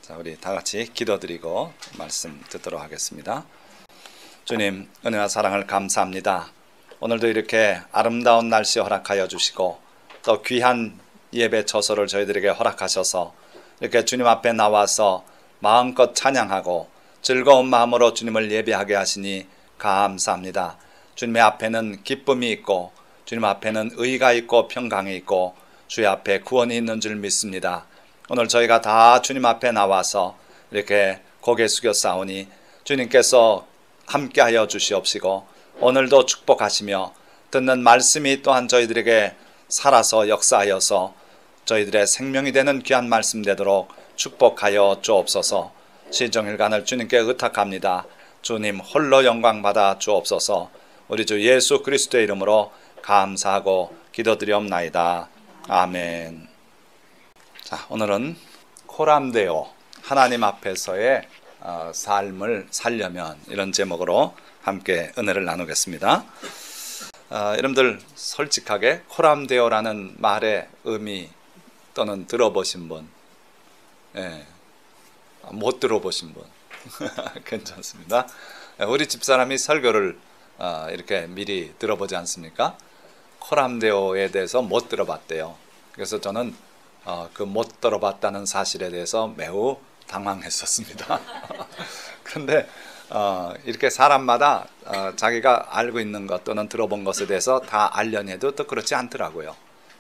자, 우리 다 같이 기도드리고 말씀 듣도록 하겠습니다. 주님, 은혜와 사랑을 감사합니다. 오늘도 이렇게 아름다운 날씨 허락하여 주시고 또 귀한 예배 처소를 저희들에게 허락하셔서 이렇게 주님 앞에 나와서 마음껏 찬양하고 즐거운 마음으로 주님을 예배하게 하시니 감사합니다. 주님의 앞에는 기쁨이 있고 주님 앞에는 의가 있고 평강이 있고 주의 앞에 구원이 있는 줄 믿습니다. 오늘 저희가 다 주님 앞에 나와서 이렇게 고개 숙여 싸우니 주님께서 함께하여 주시옵시고 오늘도 축복하시며 듣는 말씀이 또한 저희들에게 살아서 역사하여서 저희들의 생명이 되는 귀한 말씀 되도록 축복하여 주옵소서. 시종일관을 주님께 의탁합니다. 주님 홀로 영광 받아 주옵소서. 우리 주 예수 그리스도의 이름으로 감사하고 기도드리옵나이다. 아멘. 자, 오늘은 코람데오, 하나님 앞에서의 삶을 살려면, 이런 제목으로 함께 은혜를 나누겠습니다. 여러분들 솔직하게 코람데오라는 말의 의미 또는 들어보신 분, 못 들어보신 분 괜찮습니다. 우리 집사람이 설교를 이렇게 미리 들어보지 않습니까? 코람데오에 대해서 못 들어봤대요. 그래서 저는 그 못 들어봤다는 사실에 대해서 매우 당황했었습니다. 그런데 이렇게 사람마다 자기가 알고 있는 것 또는 들어본 것에 대해서 다 알려니 해도 또 그렇지 않더라고요.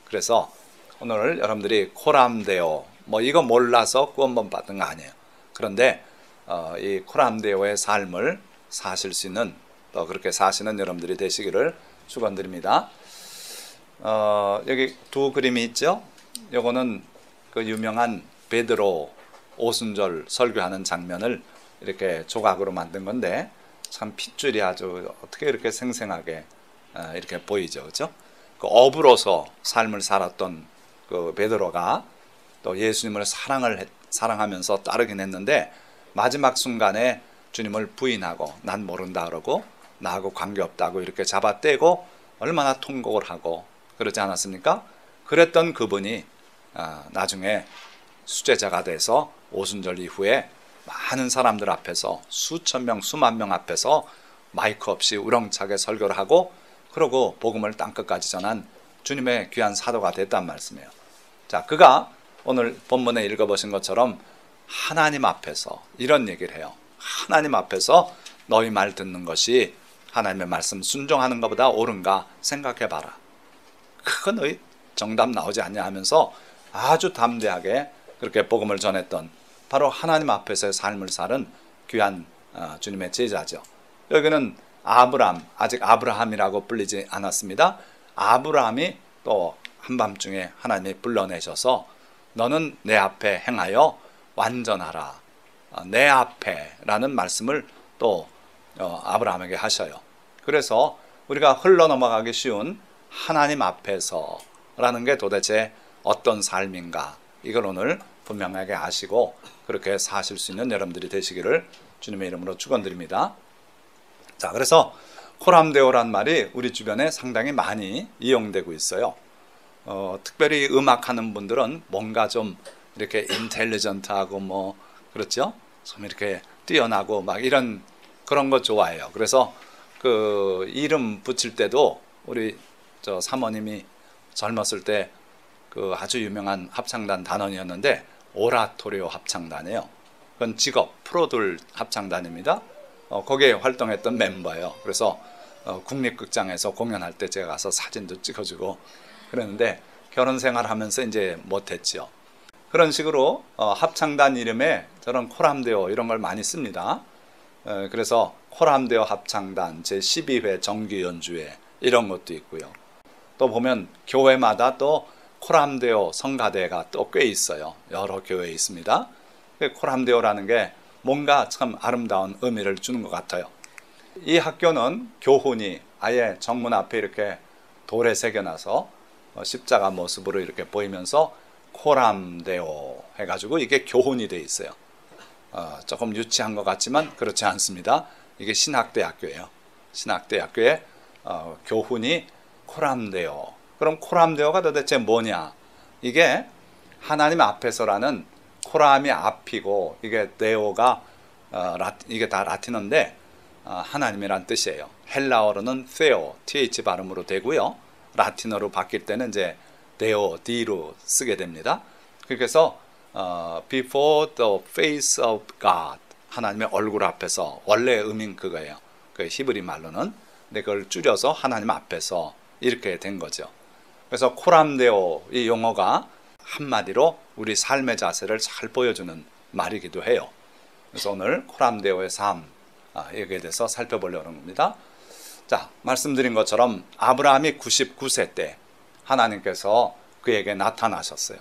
그래서 오늘 여러분들이 코람데오 이거 몰라서 구원번 받은 거 아니에요. 그런데 이 코람데오의 삶을 사실 수 있는, 또 그렇게 사시는 여러분들이 되시기를 축원드립니다. 여기 두 그림이 있죠. 요거는 그 유명한 베드로 오순절 설교하는 장면을 이렇게 조각으로 만든 건데 참 핏줄이 아주 어떻게 이렇게 생생하게 이렇게 보이죠, 그렇죠? 그 어부로서 삶을 살았던 그 베드로가 또 예수님을 사랑하면서 따르긴 했는데 마지막 순간에 주님을 부인하고 난 모른다 그러고 나하고 관계없다고 이렇게 잡아떼고 얼마나 통곡을 하고 그러지 않았습니까? 그랬던 그분이 나중에 수제자가 돼서 오순절 이후에 많은 사람들 앞에서 수천 명, 수만 명 앞에서 마이크 없이 우렁차게 설교를 하고 그러고 복음을 땅끝까지 전한 주님의 귀한 사도가 됐단 말씀이에요. 자, 그가 오늘 본문에 읽어보신 것처럼 하나님 앞에서 이런 얘기를 해요. 하나님 앞에서 너희 말 듣는 것이 하나님의 말씀 순종하는 것보다 옳은가 생각해봐라. 그거 너희 정답 나오지 않냐 하면서 아주 담대하게 그렇게 복음을 전했던 바로 하나님 앞에서의 삶을 사는 귀한 주님의 제자죠. 여기는 아브람, 아직 아브라함이라고 불리지 않았습니다. 아브라함이 또 한밤중에 하나님이 불러내셔서 너는 내 앞에 행하여 완전하라. 내 앞에 라는 말씀을 또 아브라함에게 하셔요. 그래서 우리가 흘러넘어가기 쉬운 하나님 앞에서 라는 게 도대체 어떤 삶인가, 이걸 오늘 분명하게 아시고 그렇게 사실 수 있는 여러분들이 되시기를 주님의 이름으로 축원드립니다. 자, 그래서 코람데오란 말이 우리 주변에 상당히 많이 이용되고 있어요. 특별히 음악하는 분들은 뭔가 좀 이렇게 인텔리전트하고 그렇죠? 좀 이렇게 뛰어나고 막 이런 그런 거 좋아해요. 그래서 그 이름 붙일 때도 우리 저 사모님이 젊었을 때 그 아주 유명한 합창단 단원이었는데 오라토리오 합창단이에요. 그건 직업 프로들 합창단입니다. 거기에 활동했던 멤버예요. 그래서 국립극장에서 공연할 때 제가 가서 사진도 찍어주고 그랬는데 결혼 생활하면서 이제 못했죠. 그런 식으로 합창단 이름에 저런 코람데오 이런 걸 많이 씁니다. 그래서 코람데오 합창단 제12회 정기 연주회 이런 것도 있고요. 또 보면 교회마다 또 코람데오 성가대가 또 꽤 있어요. 여러 교회에 있습니다. 코람데오라는 게 뭔가 참 아름다운 의미를 주는 것 같아요. 이 학교는 교훈이 아예 정문 앞에 이렇게 돌에 새겨놔서 십자가 모습으로 이렇게 보이면서 코람데오 해가지고 이게 교훈이 돼 있어요. 조금 유치한 것 같지만 그렇지 않습니다. 이게 신학대학교예요. 신학대학교의 교훈이 코람데오. 그럼 코람데오가 도대체 뭐냐? 이게 하나님 앞에서라는 코람이 앞이고 이게 데오가 이게 다 라틴어인데 하나님이란 뜻이에요. 헬라어로는 theo, th 발음으로 되고요. 라틴어로 바뀔 때는 이제 데오, d로 쓰게 됩니다. 그래서 before the face of God, 하나님의 얼굴 앞에서, 원래 의미는 그거예요. 그 히브리 말로는. 근데 그걸 줄여서 하나님 앞에서 이렇게 된 거죠. 그래서 코람데오 이 용어가 한마디로 우리 삶의 자세를 잘 보여주는 말이기도 해요. 그래서 오늘 코람데오의 삶 여기에 대해서 살펴보려고 하는 겁니다. 자, 말씀드린 것처럼 아브라함이 99세 때 하나님께서 그에게 나타나셨어요.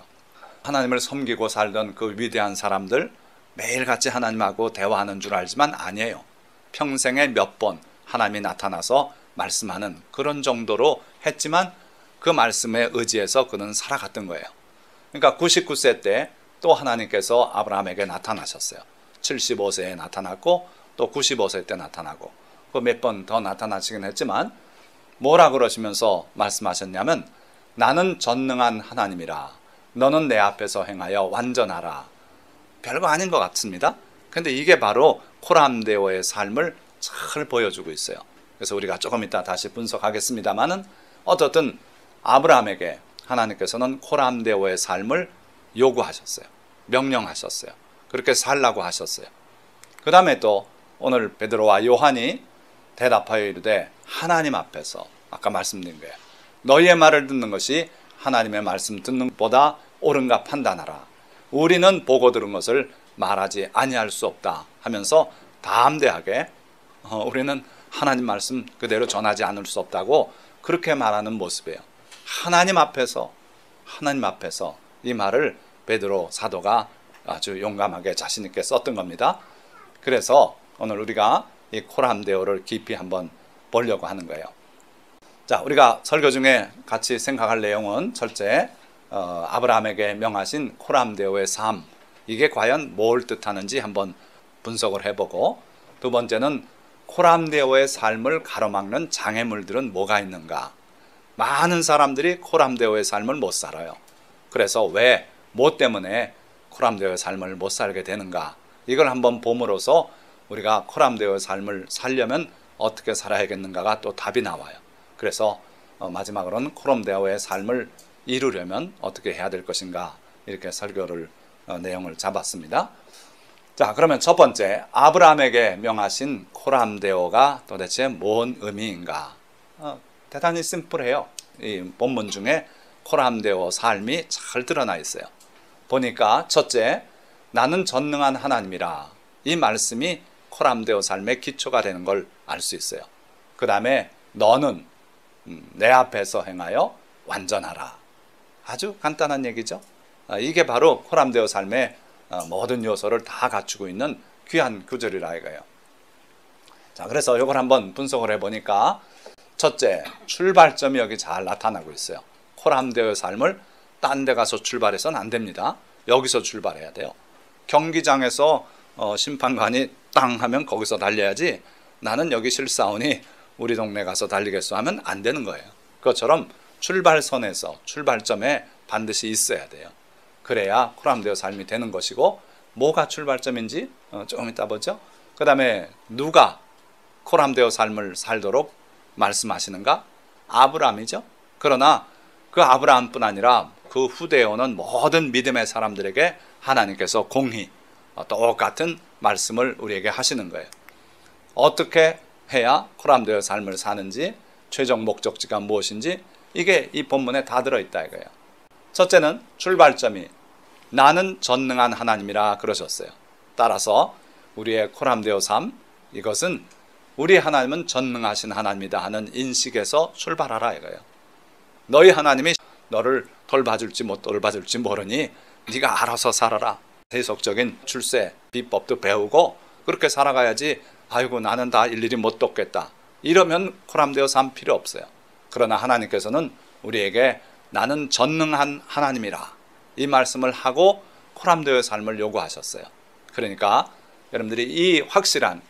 하나님을 섬기고 살던 그 위대한 사람들, 매일같이 하나님하고 대화하는 줄 알지만 아니에요. 평생에 몇 번 하나님이 나타나서 말씀하는 그런 정도로 했지만 그 말씀에 의지해서 그는 살아갔던 거예요. 그러니까 99세 때 또 하나님께서 아브라함에게 나타나셨어요. 75세에 나타났고 또 95세 때 나타나고 그 몇 번 더 나타나시긴 했지만 뭐라 그러시면서 말씀하셨냐면 나는 전능한 하나님이라 너는 내 앞에서 행하여 완전하라. 별거 아닌 것 같습니다. 근데 이게 바로 코람데오의 삶을 잘 보여주고 있어요. 그래서 우리가 조금 이따 다시 분석하겠습니다만은 어떻든 아브라함에게 하나님께서는 코람데오의 삶을 요구하셨어요. 명령하셨어요. 그렇게 살라고 하셨어요. 그 다음에 또 오늘 베드로와 요한이 대답하여 이르되 하나님 앞에서 아까 말씀드린 거예요. 너희의 말을 듣는 것이 하나님의 말씀 듣는 것보다 옳은가 판단하라. 우리는 보고 들은 것을 말하지 아니할 수 없다 하면서 담대하게 우리는 하나님 말씀 그대로 전하지 않을 수 없다고 그렇게 말하는 모습이에요. 하나님 앞에서 이 말을 베드로 사도가 아주 용감하게 자신 있게 썼던 겁니다. 그래서 오늘 우리가 이 코람데오를 깊이 한번 보려고 하는 거예요. 자, 우리가 설교 중에 같이 생각할 내용은 첫째, 아브라함에게 명하신 코람데오의 삶, 이게 과연 뭘 뜻하는지 한번 분석을 해보고, 두 번째는 코람데오의 삶을 가로막는 장애물들은 뭐가 있는가. 많은 사람들이 코람데오의 삶을 못 살아요. 그래서 왜, 뭐 때문에 코람데오의 삶을 못 살게 되는가, 이걸 한번 봄으로써 우리가 코람데오의 삶을 살려면 어떻게 살아야겠는가가 또 답이 나와요. 그래서 마지막으로는 코람데오의 삶을 이루려면 어떻게 해야 될 것인가, 이렇게 설교를 내용을 잡았습니다. 자, 그러면 첫 번째, 아브라함에게 명하신 코람데오가 도대체 뭔 의미인가. 대단히 심플해요. 이 본문 중에 코람데오 삶이 잘 드러나 있어요. 보니까 첫째, 나는 전능한 하나님이라, 이 말씀이 코람데오 삶의 기초가 되는 걸 알 수 있어요. 그 다음에 너는 내 앞에서 행하여 완전하라. 아주 간단한 얘기죠. 이게 바로 코람데오 삶의 모든 요소를 다 갖추고 있는 귀한 구절이라 이거예요. 자, 그래서 이걸 한번 분석을 해보니까 첫째, 출발점이 여기 잘 나타나고 있어요. 코람데오의 삶을 딴 데 가서 출발해서는 안 됩니다. 여기서 출발해야 돼요. 경기장에서 심판관이 땅 하면 거기서 달려야지, 나는 여기 실사오니 우리 동네 가서 달리겠어 하면 안 되는 거예요. 그것처럼 출발선에서, 출발점에 반드시 있어야 돼요. 그래야 코람데오 삶이 되는 것이고, 뭐가 출발점인지 조금 이따 보죠. 그 다음에 누가 코람데오 삶을 살도록 말씀하시는가? 아브라함이죠. 그러나 그 아브라함뿐 아니라 그 후대에 오는 모든 믿음의 사람들에게 하나님께서 공히 똑같은 말씀을 우리에게 하시는 거예요. 어떻게 해야 코람데오 삶을 사는지, 최종 목적지가 무엇인지, 이게 이 본문에 다 들어있다 이거예요. 첫째는 출발점이 나는 전능한 하나님이라 그러셨어요. 따라서 우리의 코람데오 삶, 이것은 우리 하나님은 전능하신 하나님이다 하는 인식에서 출발하라 이거예요. 너희 하나님이 너를 돌봐줄지 못 돌봐줄지 모르니 네가 알아서 살아라. 세속적인 출세 비법도 배우고 그렇게 살아가야지, 아이고 나는 다 일일이 못 돕겠다, 이러면 코람데오 삶 필요 없어요. 그러나 하나님께서는 우리에게 나는 전능한 하나님이라, 이 말씀을 하고 코람데오의 삶을 요구하셨어요. 그러니까 여러분들이 이 확실한,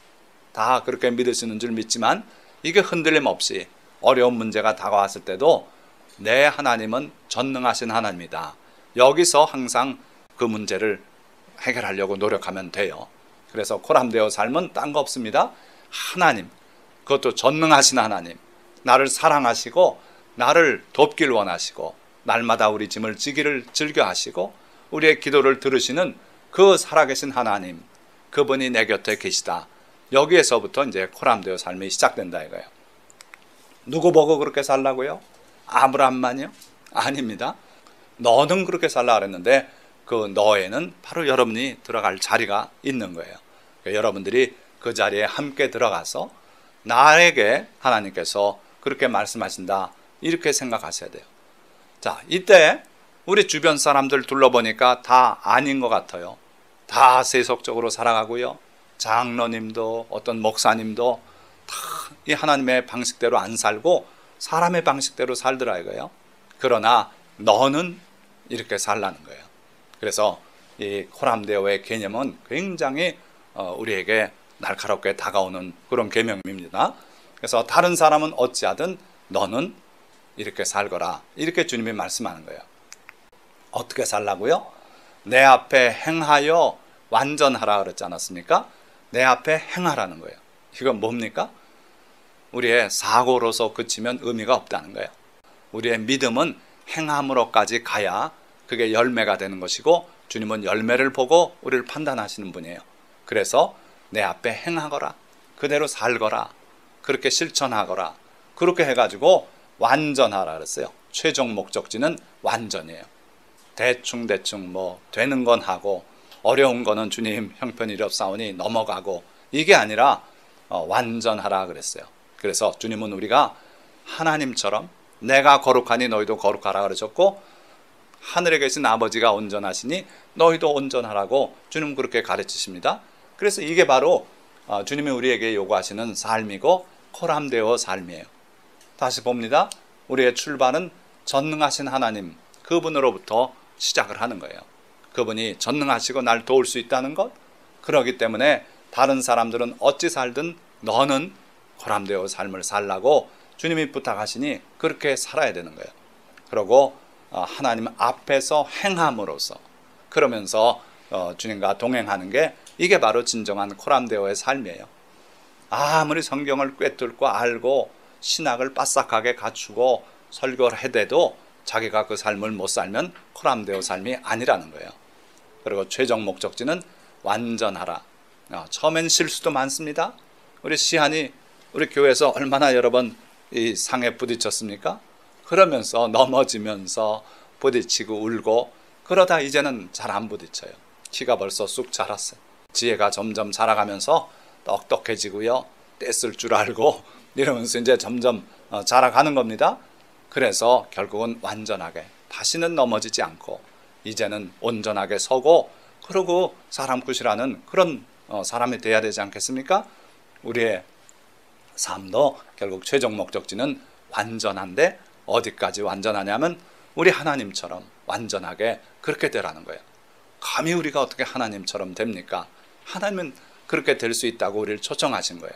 다 그렇게 믿으시는 줄 믿지만 이게 흔들림 없이 어려운 문제가 다가왔을 때도 내 하나님은 전능하신 하나님이다, 여기서 항상 그 문제를 해결하려고 노력하면 돼요. 그래서 코람데오 삶은 딴 거 없습니다. 하나님, 그것도 전능하신 하나님, 나를 사랑하시고 나를 돕길 원하시고 날마다 우리 짐을 지기를 즐겨 하시고 우리의 기도를 들으시는 그 살아계신 하나님, 그분이 내 곁에 계시다. 여기에서부터 이제 코람데오 삶이 시작된다 이거예요. 누구 보고 그렇게 살라고요? 아브라함만요? 아닙니다. 너는 그렇게 살라 그랬는데 그 너에는 바로 여러분이 들어갈 자리가 있는 거예요. 그러니까 여러분들이 그 자리에 함께 들어가서 나에게 하나님께서 그렇게 말씀하신다 이렇게 생각하셔야 돼요. 자, 이때 우리 주변 사람들 둘러보니까 다 아닌 것 같아요. 다 세속적으로 살아가고요. 장로님도 어떤 목사님도 다 이 하나님의 방식대로 안 살고 사람의 방식대로 살더라 이거예요. 그러나 너는 이렇게 살라는 거예요. 그래서 이 코람데오의 개념은 굉장히 우리에게 날카롭게 다가오는 그런 계명입니다. 그래서 다른 사람은 어찌하든 너는 이렇게 살거라 이렇게 주님이 말씀하는 거예요. 어떻게 살라고요? 내 앞에 행하여 완전하라 그랬지 않았습니까? 내 앞에 행하라는 거예요. 이건 뭡니까? 우리의 사고로서 그치면 의미가 없다는 거예요. 우리의 믿음은 행함으로까지 가야 그게 열매가 되는 것이고 주님은 열매를 보고 우리를 판단하시는 분이에요. 그래서 내 앞에 행하거라, 그대로 살거라, 그렇게 실천하거라, 그렇게 해가지고 완전하라 그랬어요. 최종 목적지는 완전이에요. 대충 뭐 되는 건 하고 어려운 거는 주님 형편이렵사오니 넘어가고 이게 아니라 완전하라 그랬어요. 그래서 주님은 우리가 하나님처럼 내가 거룩하니 너희도 거룩하라 그러셨고 하늘에 계신 아버지가 온전하시니 너희도 온전하라고 주님은 그렇게 가르치십니다. 그래서 이게 바로 주님이 우리에게 요구하시는 삶이고 코람데오 삶이에요. 다시 봅니다. 우리의 출발은 전능하신 하나님 그분으로부터 시작을 하는 거예요. 그분이 전능하시고 날 도울 수 있다는 것, 그렇기 때문에 다른 사람들은 어찌 살든 너는 코람데오 삶을 살라고 주님이 부탁하시니 그렇게 살아야 되는 거예요. 그리고 하나님 앞에서 행함으로써 그러면서 주님과 동행하는 게 이게 바로 진정한 코람데오의 삶이에요. 아무리 성경을 꿰뚫고 알고 신학을 바싹하게 갖추고 설교를 해대도 자기가 그 삶을 못 살면 코람데오 삶이 아니라는 거예요. 그리고 최종 목적지는 완전하라. 처음엔 실수도 많습니다. 우리 시한이 우리 교회에서 얼마나 여러 번 이 상에 부딪혔습니까? 그러면서 넘어지면서 부딪히고 울고 그러다 이제는 잘 안 부딪혀요. 키가 벌써 쑥 자랐어요. 지혜가 점점 자라가면서 똑똑해지고요. 떼쓸 줄 알고 이러면서 이제 점점 자라가는 겁니다. 그래서 결국은 완전하게 다시는 넘어지지 않고 이제는 온전하게 서고 그러고 사람 굿이라는 그런 사람이 돼야 되지 않겠습니까? 우리의 삶도 결국 최종 목적지는 완전한데 어디까지 완전하냐면 우리 하나님처럼 완전하게 그렇게 되라는 거예요. 감히 우리가 어떻게 하나님처럼 됩니까? 하나님은 그렇게 될 수 있다고 우리를 초청하신 거예요.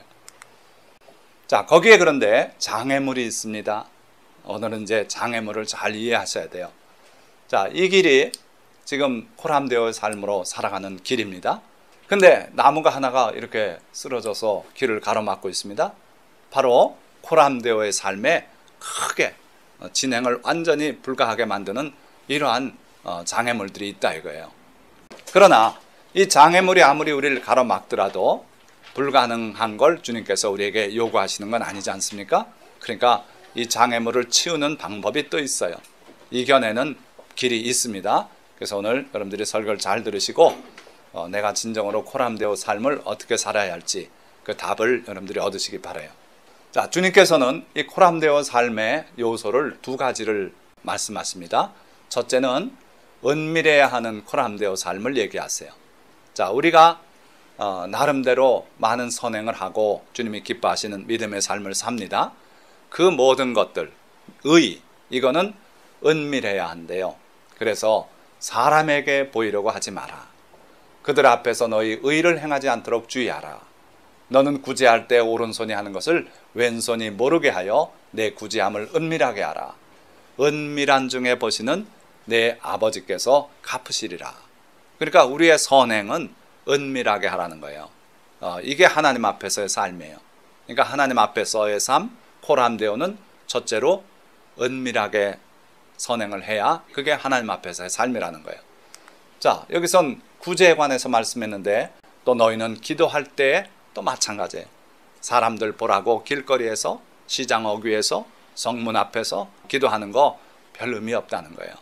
자, 거기에 그런데 장애물이 있습니다. 오늘은 이제 장애물을 잘 이해하셔야 돼요. 자, 이 길이 지금 코람데오의 삶으로 살아가는 길입니다. 근데 나무가 하나가 이렇게 쓰러져서 길을 가로막고 있습니다. 바로 코람데오의 삶에 크게 진행을 완전히 불가하게 만드는 이러한 장애물들이 있다 이거예요. 그러나 이 장애물이 아무리 우리를 가로막더라도 불가능한 걸 주님께서 우리에게 요구하시는 건 아니지 않습니까? 그러니까 이 장애물을 치우는 방법이 또 있어요. 이겨내는 길이 있습니다. 그래서 오늘 여러분들이 설교를 잘 들으시고 내가 진정으로 코람데오 삶을 어떻게 살아야 할지 그 답을 여러분들이 얻으시기 바라요. 자, 주님께서는 이 코람데오 삶의 요소를 두 가지를 말씀하십니다. 첫째는 은밀해야 하는 코람데오 삶을 얘기하세요. 자, 우리가 나름대로 많은 선행을 하고 주님이 기뻐하시는 믿음의 삶을 삽니다. 그 모든 것들, 이거는 은밀해야 한대요. 그래서 사람에게 보이려고 하지 마라. 그들 앞에서 너희 의를 행하지 않도록 주의하라. 너는 구제할 때 오른손이 하는 것을 왼손이 모르게 하여 내 구제함을 은밀하게 하라. 은밀한 중에 보시는 내 아버지께서 갚으시리라. 그러니까 우리의 선행은 은밀하게 하라는 거예요. 이게 하나님 앞에서의 삶이에요. 그러니까 하나님 앞에서의 삶, 코람데오는 첫째로 은밀하게 선행을 해야 그게 하나님 앞에서의 삶이라는 거예요. 자, 여기선 구제에 관해서 말씀했는데 또 너희는 기도할 때 또 마찬가지예요. 사람들 보라고 길거리에서, 시장 어귀에서, 성문 앞에서 기도하는 거 별 의미 없다는 거예요.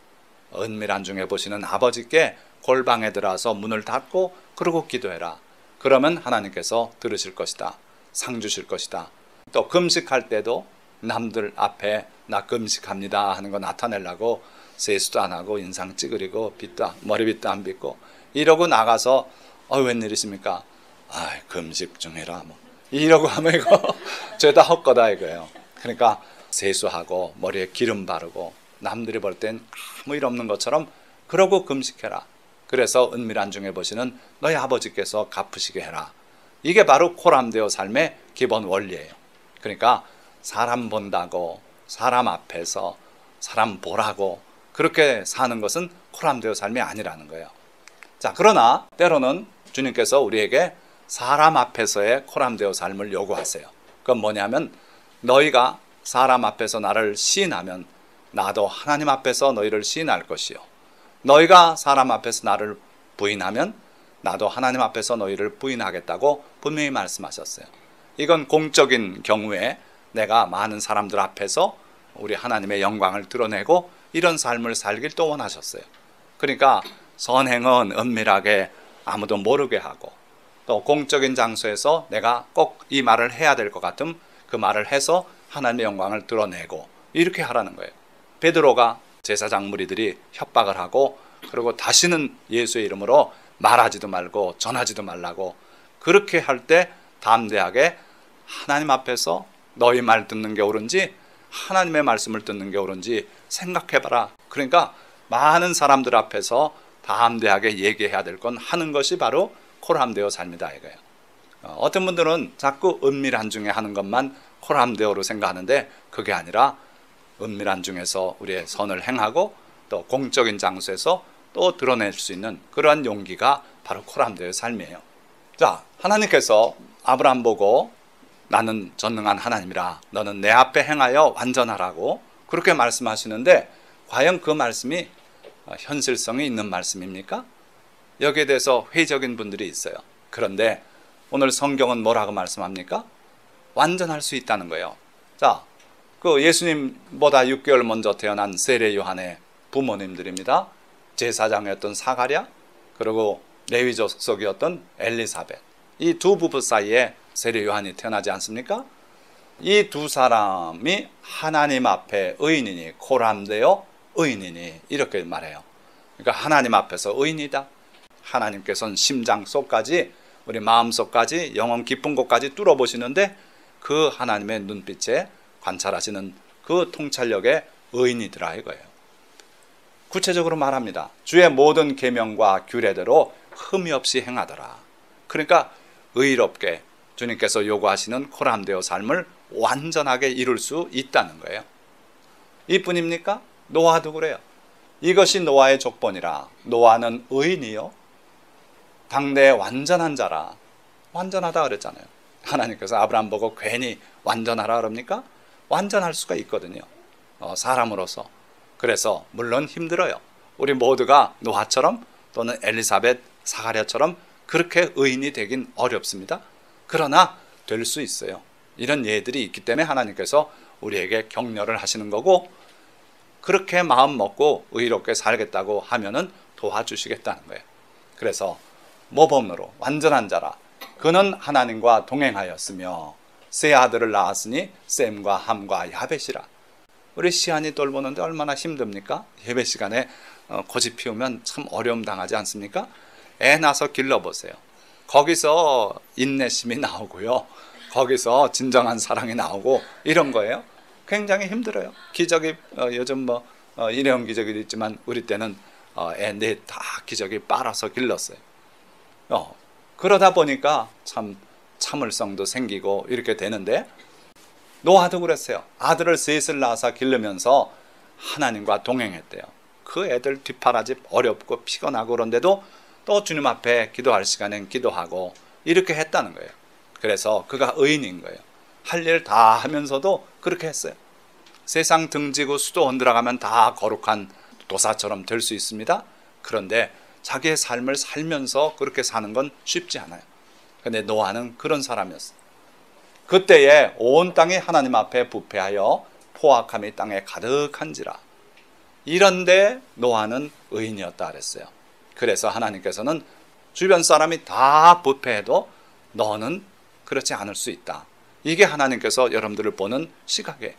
은밀한 중에 보시는 아버지께 골방에 들어와서 문을 닫고 그러고 기도해라. 그러면 하나님께서 들으실 것이다. 상 주실 것이다. 또 금식할 때도 남들 앞에 나 금식합니다 하는 거 나타내려고 세수도 안 하고 인상 찌그리고 머리빗도 안 빗고 이러고 나가서 웬일이십니까? 금식 중이라 뭐 이러고 하면 이거 죄다 헛거다 이거예요. 그러니까 세수하고 머리에 기름 바르고 남들이 볼 땐 아무 일 없는 것처럼 그러고 금식해라. 그래서 은밀한 중에 보시는 너희 아버지께서 갚으시게 해라. 이게 바로 코람데오 삶의 기본 원리예요. 그러니까 사람 본다고 사람 앞에서 사람 보라고 그렇게 사는 것은 코람데오 삶이 아니라는 거예요. 자, 그러나 때로는 주님께서 우리에게 사람 앞에서의 코람데오 삶을 요구하세요. 그건 뭐냐면 너희가 사람 앞에서 나를 시인하면 나도 하나님 앞에서 너희를 시인할 것이요. 너희가 사람 앞에서 나를 부인하면 나도 하나님 앞에서 너희를 부인하겠다고 분명히 말씀하셨어요. 이건 공적인 경우에 내가 많은 사람들 앞에서 우리 하나님의 영광을 드러내고 이런 삶을 살길 또 원하셨어요. 그러니까 선행은 은밀하게 아무도 모르게 하고 또 공적인 장소에서 내가 꼭 이 말을 해야 될 것 같으면 그 말을 해서 하나님의 영광을 드러내고 이렇게 하라는 거예요. 베드로가 제사장 무리들이 협박을 하고 그리고 다시는 예수의 이름으로 말하지도 말고 전하지도 말라고 그렇게 할 때 담대하게 하나님 앞에서 너희 말 듣는 게 옳은지 하나님의 말씀을 듣는 게 옳은지 생각해봐라. 그러니까 많은 사람들 앞에서 담대하게 얘기해야 될 건 하는 것이 바로 코람데오 삶이다 이거예요. 어떤 분들은 자꾸 은밀한 중에 하는 것만 코람데오로 생각하는데 그게 아니라 은밀한 중에서 우리의 선을 행하고 또 공적인 장소에서 또 드러낼 수 있는 그러한 용기가 바로 코람데오의 삶이에요. 자, 하나님께서 아브라함 보고 나는 전능한 하나님이라 너는 내 앞에 행하여 완전하라고 그렇게 말씀하시는데 과연 그 말씀이 현실성이 있는 말씀입니까? 여기에 대해서 회의적인 분들이 있어요. 그런데 오늘 성경은 뭐라고 말씀합니까? 완전할 수 있다는 거예요. 자, 그 예수님보다 6개월 먼저 태어난 세례 요한의 부모님들입니다. 제사장이었던 사가랴 그리고 레위 족속이었던 엘리사벳 이 두 부부 사이에 세례 요한이 태어나지 않습니까? 이 두 사람이 하나님 앞에 의인이니 코람데오 의인이니 이렇게 말해요. 그러니까 하나님 앞에서 의인이다. 하나님께서는 심장 속까지 우리 마음 속까지 영혼 깊은 곳까지 뚫어보시는데 그 하나님의 눈빛에 관찰하시는 그 통찰력의 의인이더라 이거예요. 구체적으로 말합니다. 주의 모든 계명과 규례대로 흠이 없이 행하더라. 그러니까 의롭게 주님께서 요구하시는 코람데오 삶을 완전하게 이룰 수 있다는 거예요. 이뿐입니까? 노아도 그래요. 이것이 노아의 족본이라. 노아는 의인이요 당대의 완전한 자라. 완전하다 그랬잖아요. 하나님께서 아브라함 보고 괜히 완전하라 그럽니까? 완전할 수가 있거든요. 사람으로서. 그래서 물론 힘들어요. 우리 모두가 노아처럼 또는 엘리사벳, 사가랴처럼 그렇게 의인이 되긴 어렵습니다. 그러나 될 수 있어요. 이런 예들이 있기 때문에 하나님께서 우리에게 격려를 하시는 거고 그렇게 마음 먹고 의롭게 살겠다고 하면은 도와주시겠다는 거예요. 그래서 모범으로 완전한 자라 그는 하나님과 동행하였으며 세 아들을 낳았으니 셈과 함과 야벳이라. 우리 시안이 돌보는데 얼마나 힘듭니까? 예배 시간에 고집 피우면 참 어려움 당하지 않습니까? 애 낳아서 길러보세요. 거기서 인내심이 나오고요. 거기서 진정한 사랑이 나오고 이런 거예요. 굉장히 힘들어요. 기저귀 요즘 일회용 기저귀도 있지만 우리 때는 애 넷 다 기저귀 빨아서 길렀어요. 그러다 보니까 참 참을성도 생기고 이렇게 되는데 노아도 그랬어요. 아들을 셋을 낳아서 기르면서 하나님과 동행했대요. 그 애들 뒷바라지 어렵고 피곤하고 그런데도 또 주님 앞에 기도할 시간엔 기도하고 이렇게 했다는 거예요. 그래서 그가 의인인 거예요. 할 일 다 하면서도 그렇게 했어요. 세상 등지고 수도 흔들어가면 다 거룩한 도사처럼 될 수 있습니다. 그런데 자기의 삶을 살면서 그렇게 사는 건 쉽지 않아요. 근데 노아는 그런 사람이었어요. 그때에 온 땅이 하나님 앞에 부패하여 포악함이 땅에 가득한지라. 이런데 노아는 의인이었다 그랬어요. 그래서 하나님께서는 주변 사람이 다 부패해도 너는 그렇지 않을 수 있다. 이게 하나님께서 여러분들을 보는 시각이에요.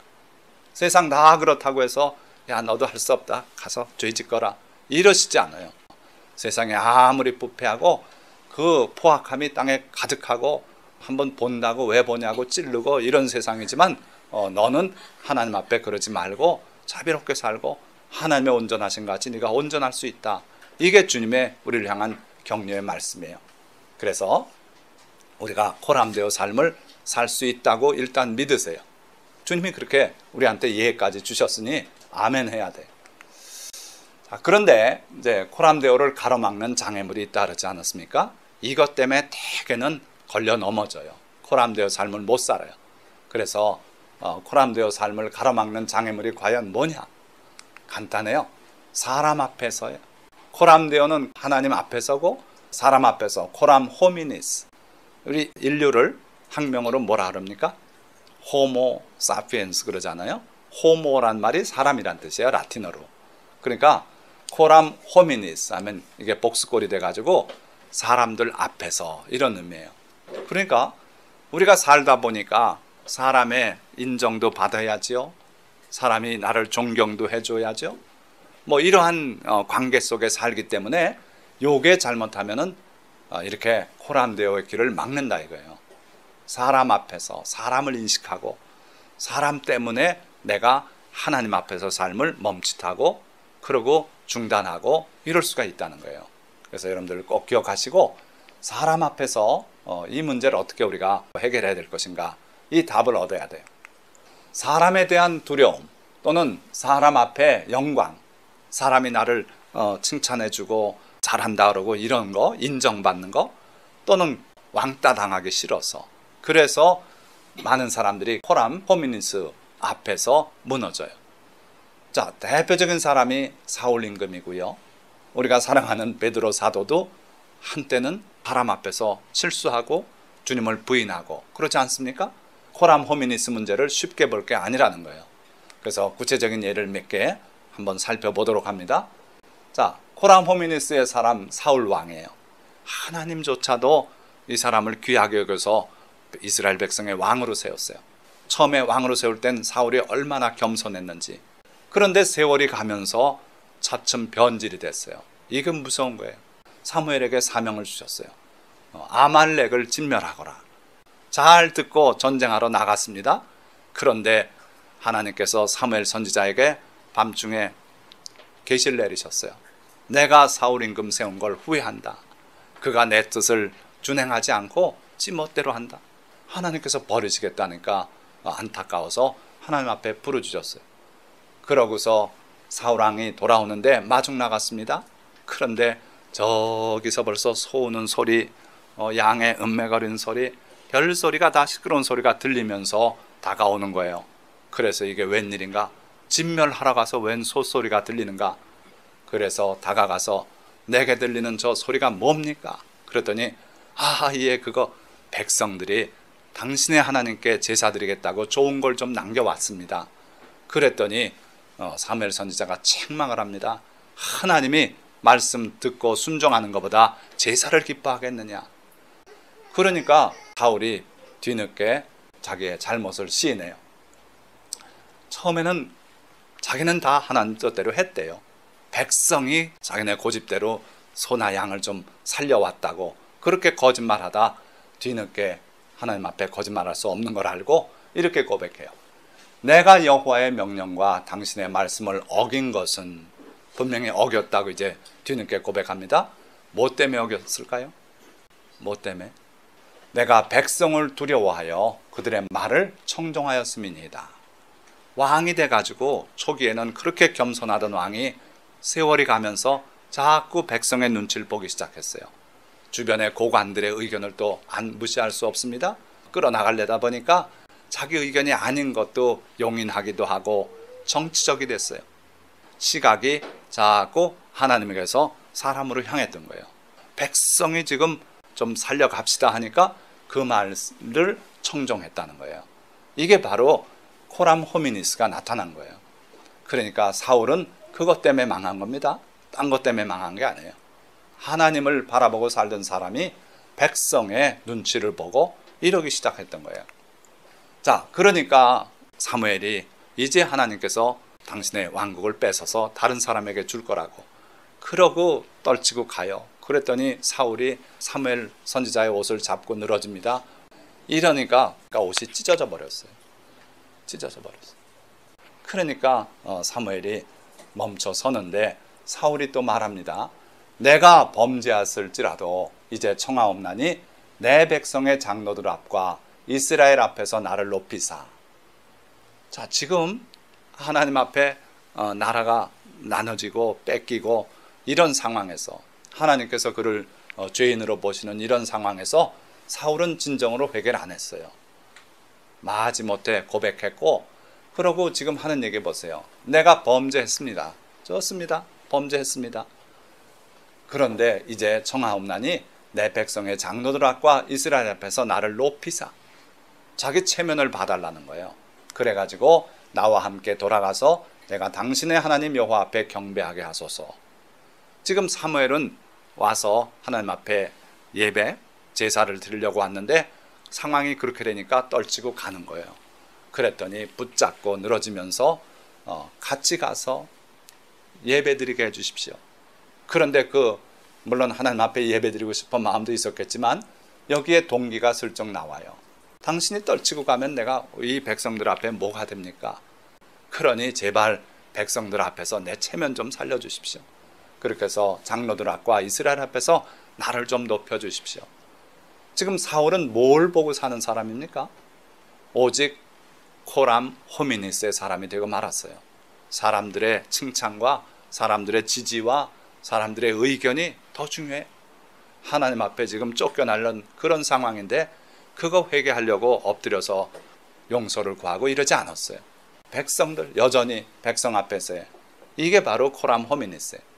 세상 다 그렇다고 해서 야 너도 할 수 없다. 가서 죄 짓거라. 이러시지 않아요. 세상에 아무리 부패하고 그 포악함이 땅에 가득하고 한번 본다고 왜 보냐고 찌르고 이런 세상이지만 너는 하나님 앞에 그러지 말고 자비롭게 살고 하나님의 온전하신 같이 네가 온전할 수 있다. 이게 주님의 우리를 향한 격려의 말씀이에요. 그래서 우리가 코람데오 삶을 살 수 있다고 일단 믿으세요. 주님이 그렇게 우리한테 예까지 주셨으니 아멘 해야 돼. 자, 그런데 이제 코람데오를 가로막는 장애물이 있다 그러지 않았습니까? 이것 때문에 대개는 걸려 넘어져요. 코람데오 삶을 못 살아요. 그래서 코람데오 삶을 가로막는 장애물이 과연 뭐냐? 간단해요. 사람 앞에서예요. 코람데오는 하나님 앞에서고 사람 앞에서 코람 호미니스. 우리 인류를 학명으로 뭐라 그럽니까? 호모 사피엔스 그러잖아요. 호모란 말이 사람이란 뜻이에요. 라틴어로. 그러니까 코람 호미니스 하면 이게 복수꼴이 돼가지고 사람들 앞에서 이런 의미예요. 그러니까 우리가 살다 보니까 사람의 인정도 받아야지요. 사람이 나를 존경도 해줘야죠. 뭐 이러한 관계 속에 살기 때문에 요게 잘못하면은 이렇게 코람데오의 길을 막는다 이거예요. 사람 앞에서 사람을 인식하고 사람 때문에 내가 하나님 앞에서 삶을 멈칫하고 그러고 중단하고 이럴 수가 있다는 거예요. 그래서 여러분들 꼭 기억하시고 사람 앞에서 이 문제를 어떻게 우리가 해결해야 될 것인가 이 답을 얻어야 돼요. 사람에 대한 두려움 또는 사람 앞에 영광, 사람이 나를 칭찬해주고 잘한다 그러고 이런 거 인정받는 거 또는 왕따 당하기 싫어서 그래서 많은 사람들이 코람 호미니스 앞에서 무너져요. 자, 대표적인 사람이 사울 임금이고요. 우리가 사랑하는 베드로 사도도 한때는 사람 앞에서 실수하고 주님을 부인하고 그렇지 않습니까? 코람 호미니스 문제를 쉽게 볼 게 아니라는 거예요. 그래서 구체적인 예를 몇 개 한번 살펴보도록 합니다. 자, 코람 호미니스의 사람 사울 왕이에요. 하나님조차도 이 사람을 귀하게 여겨서 이스라엘 백성의 왕으로 세웠어요. 처음에 왕으로 세울 땐 사울이 얼마나 겸손했는지. 그런데 세월이 가면서 차츰 변질이 됐어요. 이건 무서운 거예요. 사무엘에게 사명을 주셨어요. 아말렉을 진멸하거라. 잘 듣고 전쟁하러 나갔습니다. 그런데 하나님께서 사무엘 선지자에게 밤중에 계시를 내리셨어요. 내가 사울 임금 세운 걸 후회한다. 그가 내 뜻을 준행하지 않고 지 멋대로 한다. 하나님께서 버리시겠다니까 안타까워서 하나님 앞에 부르짖었어요. 그러고서 사울 왕이 돌아오는데 마중 나갔습니다. 그런데 저기서 벌써 소 우는 소리, 양의 음매거리는 소리, 별소리가 다 시끄러운 소리가 들리면서 다가오는 거예요. 그래서 이게 웬일인가? 진멸하러 가서 웬 소소리가 들리는가? 그래서 다가가서 내게 들리는 저 소리가 뭡니까? 그랬더니 예 그거 백성들이 당신의 하나님께 제사 드리겠다고 좋은 걸 좀 남겨왔습니다. 그랬더니 사무엘 선지자가 책망을 합니다. 하나님이 말씀 듣고 순종하는 것보다 제사를 기뻐하겠느냐. 그러니까 사울이 뒤늦게 자기의 잘못을 시인해요. 처음에는 자기는 다 하나님 뜻대로 했대요. 백성이 자기네 고집대로 소나 양을 좀 살려왔다고 그렇게 거짓말하다 뒤늦게 하나님 앞에 거짓말할 수 없는 걸 알고 이렇게 고백해요. 내가 여호와의 명령과 당신의 말씀을 어긴 것은 분명히 어겼다고 이제 뒤늦게 고백합니다. 뭐 때문에 어겼을까요? 뭐 때문에? 내가 백성을 두려워하여 그들의 말을 청종하였음이니이다. 왕이 돼가지고 초기에는 그렇게 겸손하던 왕이 세월이 가면서 자꾸 백성의 눈치를 보기 시작했어요. 주변의 고관들의 의견을 또 안 무시할 수 없습니다. 끌어나가려다 보니까 자기 의견이 아닌 것도 용인하기도 하고 정치적이 됐어요. 시각이 자꾸 하나님에게서 사람으로 향했던 거예요. 백성이 지금 좀 살려갑시다 하니까 그 말을 청종했다는 거예요. 이게 바로 코람 호미니스가 나타난 거예요. 그러니까 사울은 그것 때문에 망한 겁니다. 딴 것 때문에 망한 게 아니에요. 하나님을 바라보고 살던 사람이 백성의 눈치를 보고 이러기 시작했던 거예요. 자, 그러니까 사무엘이 이제 하나님께서 당신의 왕국을 뺏어서 다른 사람에게 줄 거라고 그러고 떨치고 가요. 그랬더니 사울이 사무엘 선지자의 옷을 잡고 늘어집니다. 이러니까 옷이 찢어져 버렸어요. 찢어져 버렸어요. 그러니까 사무엘이 멈춰 서는데 사울이 또 말합니다. 내가 범죄했을지라도 이제 청하옵나니 내 백성의 장로들 앞과 이스라엘 앞에서 나를 높이사. 자, 지금 하나님 앞에 나라가 나눠지고 뺏기고 이런 상황에서 하나님께서 그를 죄인으로 보시는 이런 상황에서 사울은 진정으로 회개를 안 했어요. 마지못해 고백했고, 그러고 지금 하는 얘기 보세요. 내가 범죄했습니다. 좋습니다. 범죄했습니다. 그런데 이제 청하옵나니 내 백성의 장로들 앞과 이스라엘 앞에서 나를 높이사. 자기 체면을 봐달라는 거예요. 그래가지고 나와 함께 돌아가서 내가 당신의 하나님 여호와 앞에 경배하게 하소서. 지금 사무엘은 와서 하나님 앞에 예배, 제사를 드리려고 왔는데 상황이 그렇게 되니까 떨치고 가는 거예요. 그랬더니 붙잡고 늘어지면서 같이 가서 예배 드리게 해주십시오. 그런데 물론 하나님 앞에 예배 드리고 싶은 마음도 있었겠지만 여기에 동기가 슬쩍 나와요. 당신이 떨치고 가면 내가 이 백성들 앞에 뭐가 됩니까? 그러니 제발 백성들 앞에서 내 체면 좀 살려주십시오. 그렇게 해서 장로들 앞과 이스라엘 앞에서 나를 좀 높여주십시오. 지금 사울은 뭘 보고 사는 사람입니까? 오직 코람 호미니스의 사람이 되고 말았어요. 사람들의 칭찬과 사람들의 지지와 사람들의 의견이 더 중요해. 하나님 앞에 지금 쫓겨나는 그런 상황인데 그거 회개하려고 엎드려서 용서를 구하고 이러지 않았어요. 백성들, 여전히 백성 앞에서의 이게 바로 코람 호미니스예요.